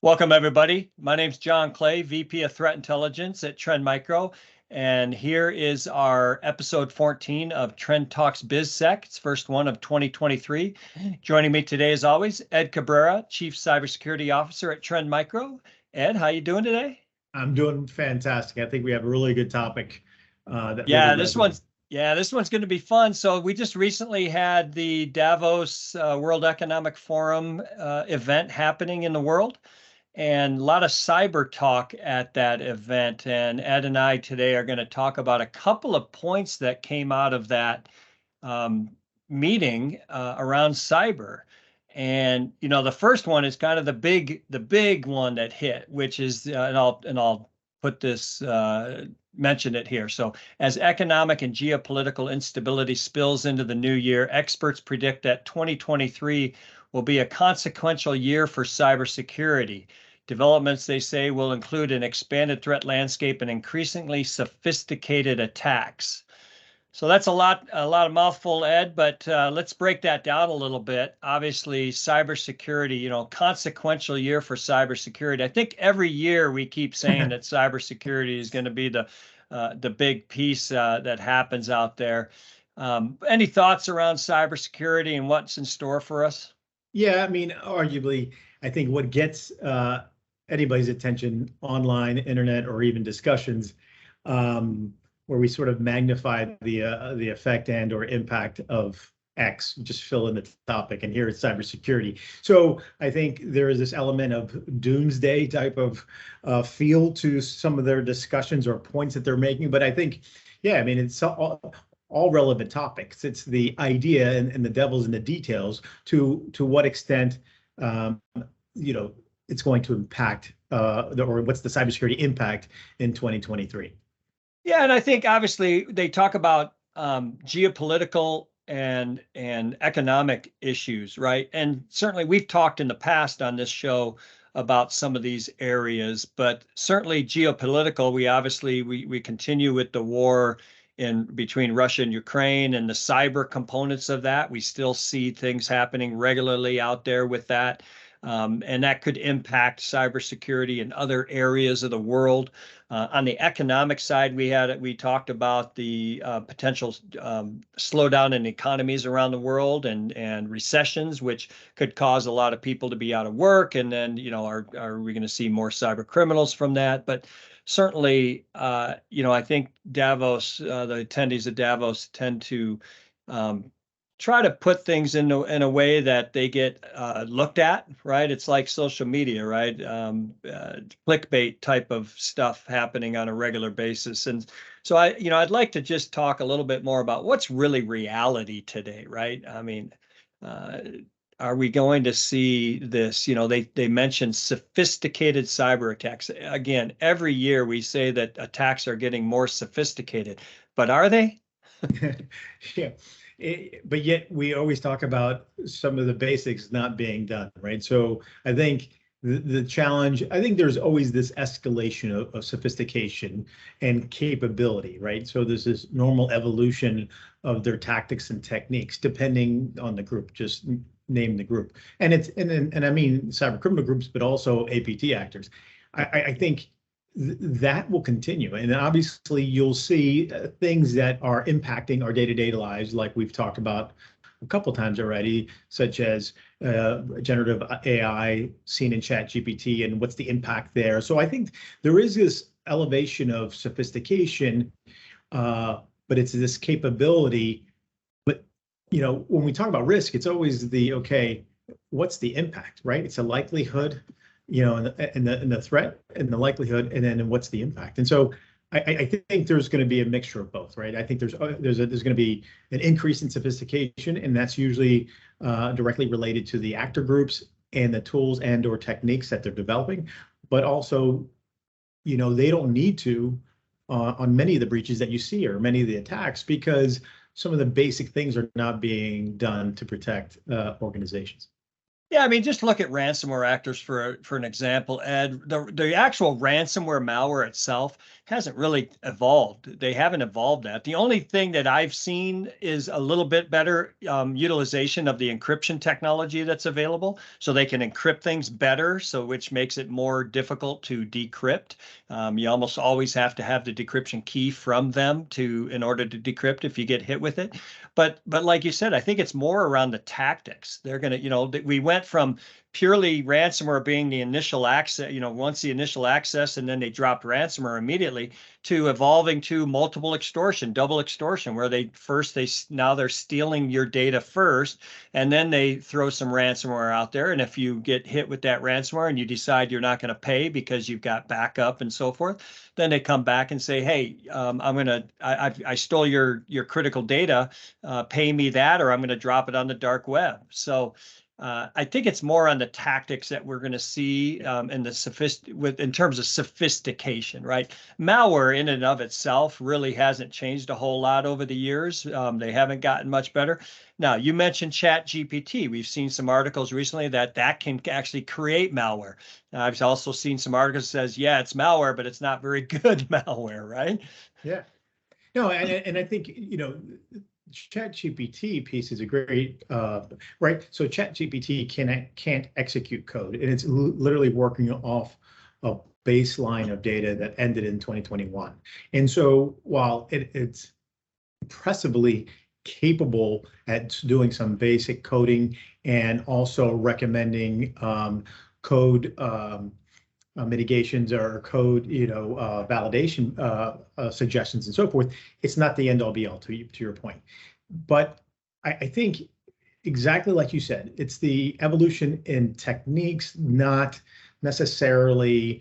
Welcome, everybody. My name's Jon Clay, VP of Threat Intelligence at Trend Micro, and here is our episode 14 of Trend Talks BizSec. It's first one of 2023. Joining me today, as always, Ed Cabrera, Chief Cybersecurity Officer at Trend Micro. Ed, how you doing today? I'm doing fantastic. I think we have a really good topic. This one's going to be fun. So we just recently had the Davos World Economic Forum event happening in the world, and a lot of cyber talk at that event. And Ed and I today are going to talk about a couple of points that came out of that meeting around cyber. And the first one is kind of the big one that hit, which is and I'll put this mention it here. So as economic and geopolitical instability spills into the new year, experts predict that 2023 will be a consequential year for cybersecurity. Developments, they say, will include an expanded threat landscape and increasingly sophisticated attacks. So that's a lot of mouthful, Ed, but let's break that down a little bit. Obviously, cybersecurity, consequential year for cybersecurity. I think every year we keep saying that cybersecurity is going to be the big piece that happens out there. Any thoughts around cybersecurity and what's in store for us? Yeah, I mean, arguably, I think what gets anybody's attention online, internet, or even discussions, where we sort of magnify the effect and or impact of X, just fill in the topic, and here it's cybersecurity. So I think there is this element of doomsday type of feel to some of their discussions or points that they're making. But I think, yeah, I mean, it's all relevant topics. It's the idea and the devil's in the details to what extent it's going to impact or what's the cybersecurity impact in 2023. Yeah, and I think obviously they talk about geopolitical and economic issues, right? And certainly we've talked in the past on this show about some of these areas, but certainly geopolitical, we continue with the war in between Russia and Ukraine and the cyber components of that. We still see things happening regularly out there with that. And that could impact cybersecurity in other areas of the world. On the economic side, we talked about the potential slowdown in economies around the world and recessions, which could cause a lot of people to be out of work. And then, are we going to see more cyber criminals from that? But certainly, I think Davos, the attendees of Davos tend to try to put things in a way that they get looked at, right? It's like social media, right? Clickbait type of stuff happening on a regular basis. And so I'd like to just talk a little bit more about what's really reality today, right? I mean, are we going to see this? They mentioned sophisticated cyber attacks. Again, every year we say that attacks are getting more sophisticated, but are they? Yeah. But yet we always talk about some of the basics not being done, right? So I think the challenge, I think there's always this escalation of sophistication and capability, right? So there's this normal evolution of their tactics and techniques, depending on the group, just name the group. And I mean cyber criminal groups, but also APT actors. I think that will continue. And obviously you'll see things that are impacting our day-to-day lives, like we've talked about a couple times already, such as generative AI seen in ChatGPT and what's the impact there. So I think there is this elevation of sophistication, but it's this capability. But, when we talk about risk, it's always okay, what's the impact, right? It's a likelihood, and the threat and the likelihood, and then what's the impact. And so I think there's going to be a mixture of both, right? I think there's going to be an increase in sophistication, and that's usually directly related to the actor groups and the tools and or techniques that they're developing. But also, they don't need to on many of the breaches that you see or many of the attacks, because some of the basic things are not being done to protect organizations. Yeah, I mean, just look at ransomware actors for an example, Ed. The actual ransomware malware itself hasn't really evolved. They haven't evolved that. The only thing that I've seen is a little bit better utilization of the encryption technology that's available, so they can encrypt things better, so which makes it more difficult to decrypt. You almost always have to have the decryption key from them in order to decrypt if you get hit with it. But like you said, I think it's more around the tactics. They're going to, we went from purely ransomware being the initial access, once the initial access, and then they dropped ransomware immediately, to evolving to multiple extortion, double extortion, where now they're stealing your data first, and then they throw some ransomware out there. And if you get hit with that ransomware and you decide you're not going to pay because you've got backup and so forth, then they come back and say, hey, I stole your critical data, pay me that, or I'm going to drop it on the dark web. So I think it's more on the tactics that we're going to see in terms of sophistication, right? Malware in and of itself really hasn't changed a whole lot over the years. They haven't gotten much better. Now, you mentioned ChatGPT. We've seen some articles recently that can actually create malware. I've also seen some articles that says, yeah, it's malware, but it's not very good malware, right? Yeah. No, and I think, ChatGPT piece is a great, right? So ChatGPT can't execute code, and it's literally working off a baseline of data that ended in 2021. And so while it's impressively capable at doing some basic coding and also recommending code mitigations or code, validation suggestions and so forth, it's not the end all be all to your point. But I think exactly like you said, it's the evolution in techniques, not necessarily,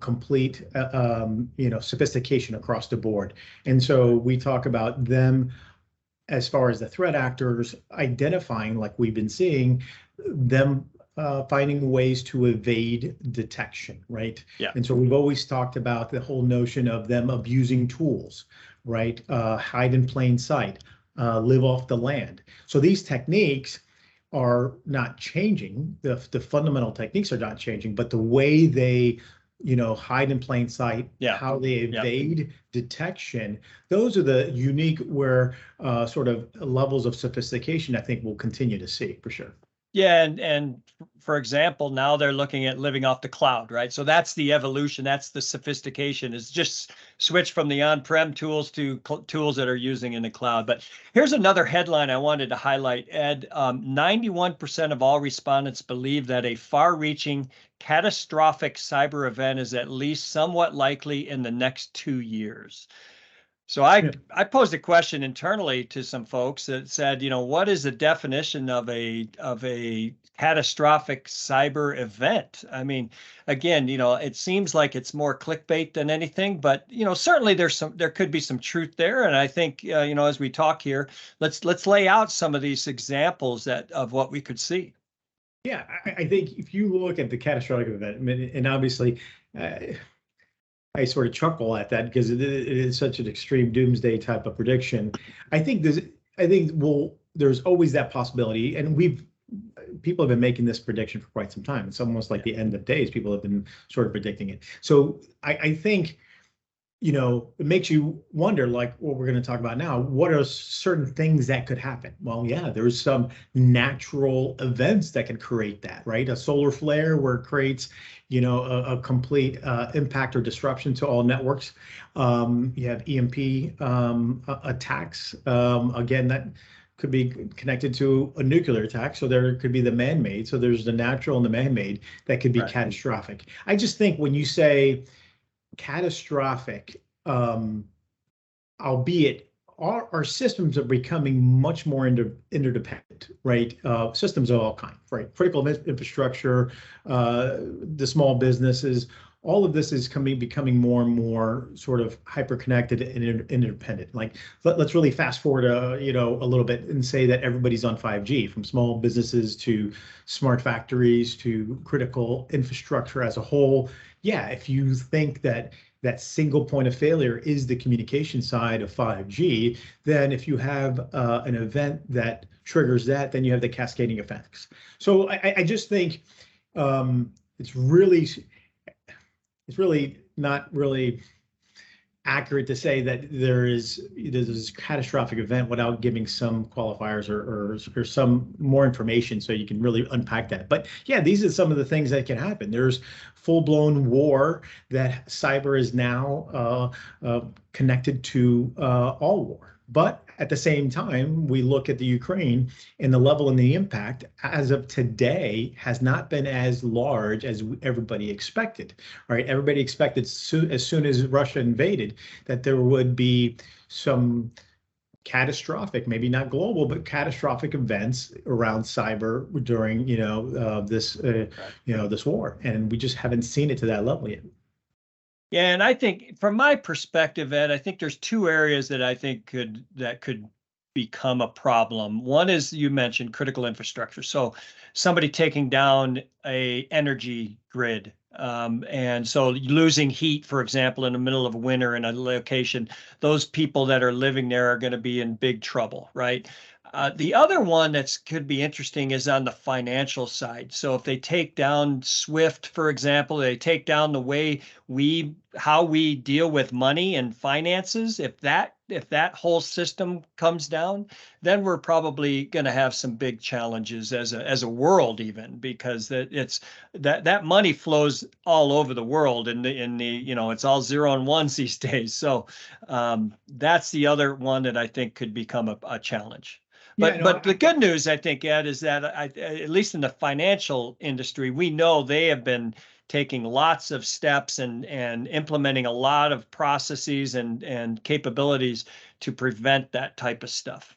complete, sophistication across the board. And so we talk about them as far as the threat actors identifying, like we've been seeing, them finding ways to evade detection, right? Yeah. And so we've always talked about the whole notion of them abusing tools, right? Hide in plain sight, live off the land. So these techniques are not changing. The fundamental techniques are not changing, but the way they, hide in plain sight, how they evade detection, those are the unique sort of levels of sophistication I think we'll continue to see for sure. Yeah, and for example, now they're looking at living off the cloud, right? So that's the evolution, that's the sophistication, is just switch from the on-prem tools to tools that are using in the cloud. But here's another headline I wanted to highlight, Ed. 91% of all respondents believe that a far-reaching catastrophic cyber event is at least somewhat likely in the next 2 years. So I posed a question internally to some folks that said, what is the definition of a catastrophic cyber event? I mean, again, it seems like it's more clickbait than anything, but certainly there could be some truth there. And I think as we talk here, let's lay out some of these examples of what we could see. Yeah, I think if you look at the catastrophic event, and obviously. I sort of chuckle at that because it is such an extreme doomsday type of prediction. I think there's always that possibility, and people have been making this prediction for quite some time. It's almost like the end of days. People have been sort of predicting it. So I think, it makes you wonder, like what we're going to talk about now, what are certain things that could happen? Well, yeah, there's some natural events that can create that, right? A solar flare where it creates, a complete impact or disruption to all networks. You have EMP attacks. Again, that could be connected to a nuclear attack. So there could be the man-made. So there's the natural and the man-made that could be catastrophic. I just think when you say catastrophic, albeit our systems are becoming much more interdependent, right? Systems of all kinds, right? Critical infrastructure, the small businesses, all of this is becoming more and more sort of hyper-connected and interdependent. Like let's really fast forward a little bit and say that everybody's on 5G, from small businesses to smart factories to critical infrastructure as a whole. Yeah, if you think that that single point of failure is the communication side of 5G, then if you have an event that triggers that, then you have the cascading effects. So I just think it's really not really accurate to say that there's this catastrophic event without giving some qualifiers or some more information so you can really unpack that. But yeah, these are some of the things that can happen. There's full-blown war that cyber is now connected to all war. But at the same time, we look at the Ukraine and the level and the impact as of today has not been as large as everybody expected. Right? Everybody expected as soon as Russia invaded that there would be some catastrophic, maybe not global, but catastrophic events around cyber during this war, and we just haven't seen it to that level yet. Yeah, and I think from my perspective, Ed, I think there's two areas that I think could become a problem. One is, you mentioned, critical infrastructure. So somebody taking down a energy grid. And so losing heat, for example, in the middle of winter in a location, those people that are living there are going to be in big trouble, right? The other one that could be interesting is on the financial side. So if they take down SWIFT, for example, they take down the way how we deal with money and finances. If that whole system comes down, then we're probably going to have some big challenges as a world, even because that money flows all over the world in the it's all zero and ones these days. So that's the other one that I think could become a challenge. But the good news, I think, Ed, is that at least in the financial industry, we know they have been taking lots of steps and implementing a lot of processes and capabilities to prevent that type of stuff.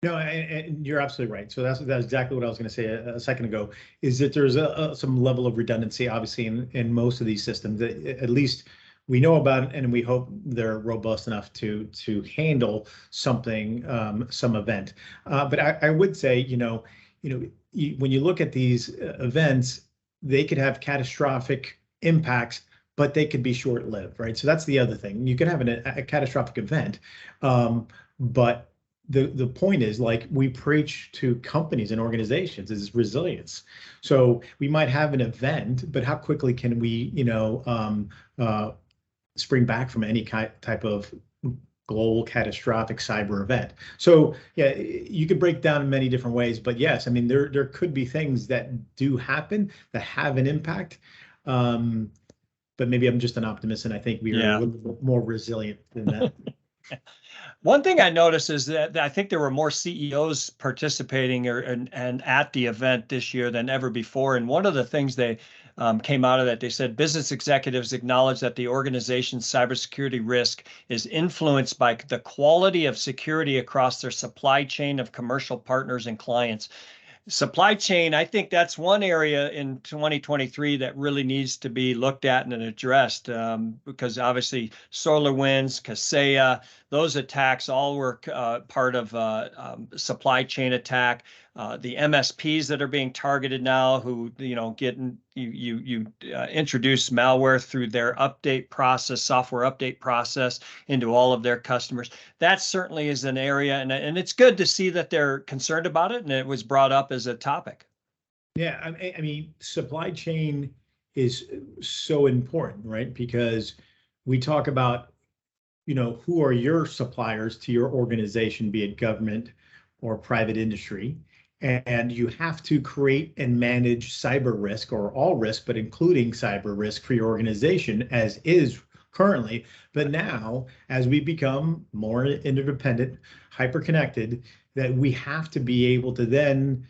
No, and you're absolutely right. So that's exactly what I was going to say a second ago, is that there's some level of redundancy, obviously, in most of these systems, that at least we know about it, and we hope they're robust enough to handle something, some event. But I would say, when you look at these events, they could have catastrophic impacts, but they could be short-lived, right? So that's the other thing. You can have a catastrophic event, but the point is, like we preach to companies and organizations, is resilience. So we might have an event, but how quickly can we, spring back from any type of global catastrophic cyber event? So yeah, you could break down in many different ways, but yes, I mean, there could be things that do happen that have an impact. But maybe I'm just an optimist, and I think we are a little bit more resilient than that. One thing I noticed is that I think there were more CEOs participating and at the event this year than ever before. And one of the things they came out of that, they said business executives acknowledge that the organization's cybersecurity risk is influenced by the quality of security across their supply chain of commercial partners and clients. Supply chain, I think that's one area in 2023 that really needs to be looked at and addressed, because obviously SolarWinds, Kaseya, those attacks all were part of supply chain attack. The MSPs that are being targeted now, who introduce malware through their software update process into all of their customers. That certainly is an area, and it's good to see that they're concerned about it, and it was brought up as a topic. Yeah, I mean, supply chain is so important, right? Because we talk about, who are your suppliers to your organization, be it government or private industry. And you have to create and manage cyber risk, or all risk, but including cyber risk for your organization, as is currently. But now, as we become more interdependent, hyper-connected, that we have to be able to then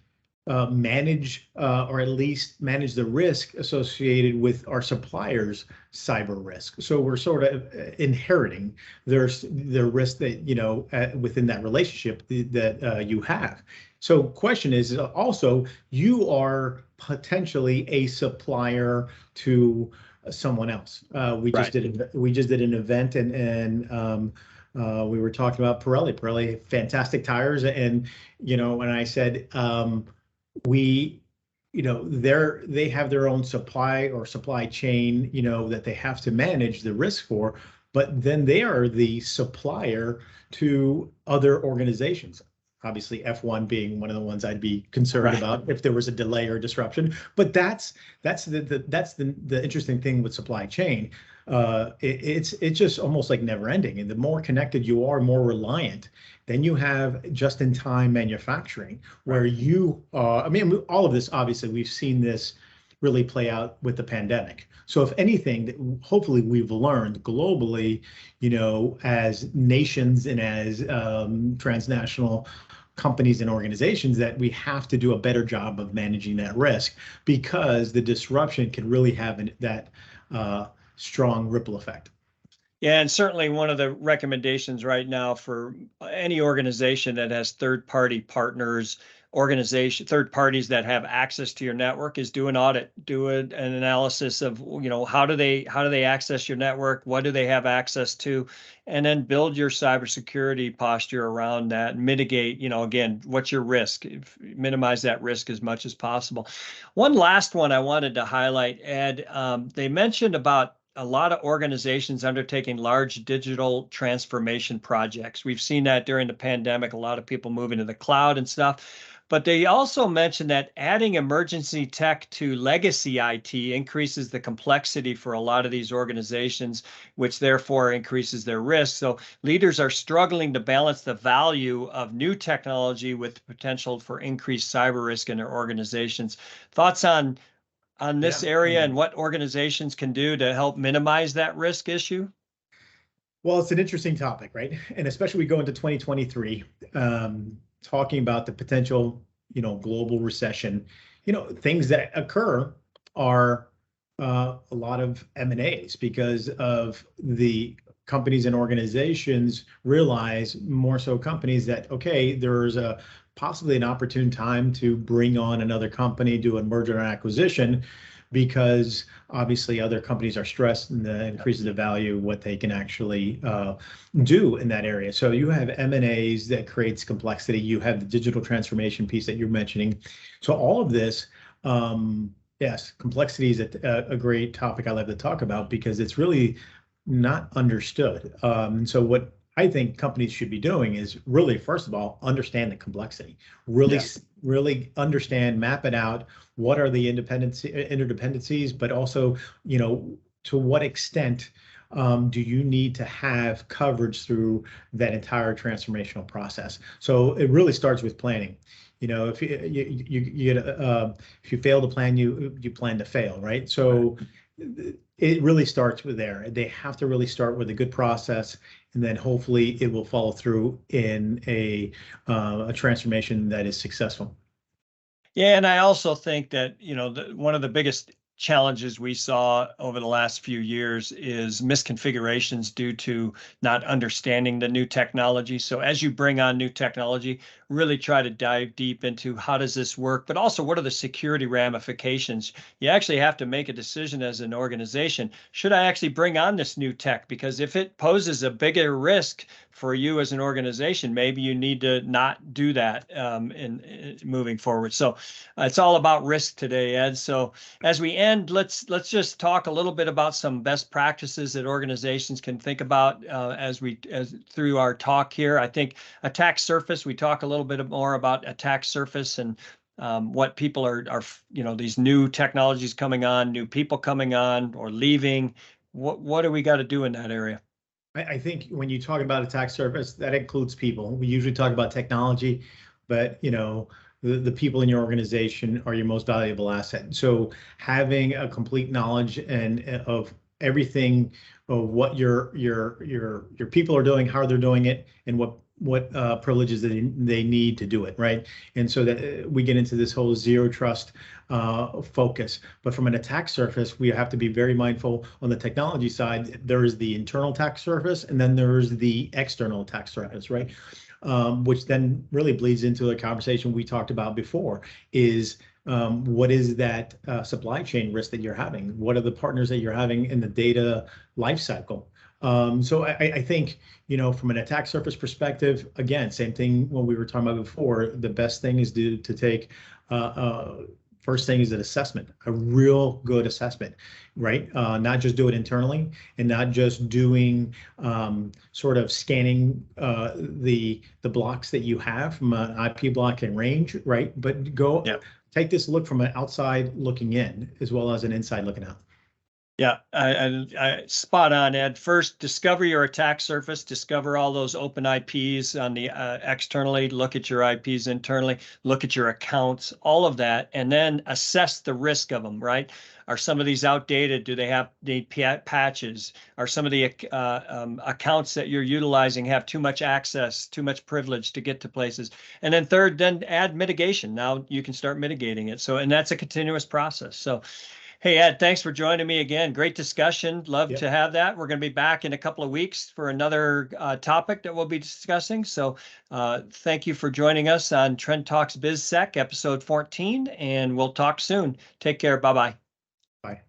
manage, or at least manage the risk associated with our suppliers' cyber risk. So we're sort of inheriting the risk that, within that relationship that you have. So question is also, you are potentially a supplier to someone else. We just did an event, and we were talking about Pirelli, fantastic tires. And, when I said, we they have their own supply chain, that they have to manage the risk for, but then they are the supplier to other organizations. Obviously, F1 being one of the ones I'd be concerned about if there was a delay or disruption. But that's the interesting thing with supply chain. It's just almost like never ending. And the more connected you are, more reliant. Then you have just-in-time manufacturing, where I mean, all of this, obviously, we've seen this really play out with the pandemic. So if anything, hopefully we've learned globally, as nations and as transnational companies and organizations, that we have to do a better job of managing that risk, because the disruption can really have that strong ripple effect. Yeah, and certainly one of the recommendations right now for any organization that has third-party partners, third parties that have access to your network, is do an audit, do an analysis of, how do they access your network, what do they have access to, and then build your cybersecurity posture around that, and mitigate, again, what's your risk, minimize that risk as much as possible. One last one I wanted to highlight, Ed, they mentioned about a lot of organizations undertaking large digital transformation projects. We've seen that during the pandemic, a lot of people moving to the cloud and stuff. But they also mentioned that adding emergency tech to legacy IT increases the complexity for a lot of these organizations, which therefore increases their risk. So leaders are struggling to balance the value of new technology with the potential for increased cyber risk in their organizations. Thoughts on this area and what organizations can do to help minimize that risk issue? Well, it's an interesting topic, right? And especially we go into 2023, talking about the potential, global recession. Things that occur are a lot of M&As, because of the companies and organizations realize, more so companies, that, okay, there's possibly an opportune time to bring on another company, do a merger and acquisition, because obviously other companies are stressed, and that increases the value of what they can actually do in that area. So you have M&As that creates complexity. You have the digital transformation piece that you're mentioning. So all of this, yes, complexity is a great topic I love to talk about, because it's really not understood. So what I think companies should be doing is really, first of all, understand the complexity, really understand, map it out. What are the interdependencies, but also, to what extent do you need to have coverage through that entire transformational process? So it really starts with planning. If you fail to plan, you plan to fail, right? So it really starts with there. They have to really start with a good process, and then hopefully it will follow through in a transformation that is successful. Yeah, and I also think that, one of the biggest challenges we saw over the last few years is misconfigurations due to not understanding the new technology. So as you bring on new technology, really try to dive deep into how does this work, but also what are the security ramifications. You actually have to make a decision as an organization. Should I actually bring on this new tech? Because if it poses a bigger risk for you as an organization, maybe you need to not do that in moving forward. So it's all about risk today, Ed. So as we end, let's just talk a little bit about some best practices that organizations can think about as through our talk here. I think attack surface, we talk a little bit more about attack surface and what people are these new technologies coming on, new people coming on or leaving. What do we got to do in that area? I think when you talk about attack surface, that includes people. We usually talk about technology, but the people in your organization are your most valuable asset. So having a complete knowledge and of everything of what your people are doing, how they're doing it, and what privileges they need to do it, right? And so that we get into this whole zero trust focus. But from an attack surface, we have to be very mindful on the technology side. There is the internal attack surface, and then there's the external attack surface, right? Which then really bleeds into a conversation we talked about before, is what is that supply chain risk that you're having? What are the partners that you're having in the data lifecycle? So I think, from an attack surface perspective, again, same thing when we were talking about before, the best thing is to take, First thing is an assessment, a real good assessment, right? Not just do it internally and not just doing sort of scanning the blocks that you have from an IP block and range, right? But go take this look from an outside looking in as well as an inside looking out. Yeah, I spot on, Ed. First, discover your attack surface, discover all those open IPs on the externally, look at your IPs internally, look at your accounts, all of that, and then assess the risk of them, right? Are some of these outdated? Do they need patches? Are some of the accounts that you're utilizing have too much access, too much privilege to get to places? And then third, then add mitigation. Now you can start mitigating it. So, and that's a continuous process. So, hey, Ed, thanks for joining me again. Great discussion. Love to have that. We're going to be back in a couple of weeks for another topic that we'll be discussing. So thank you for joining us on Trend Talks BizSec, episode 14, and we'll talk soon. Take care. Bye-bye. Bye.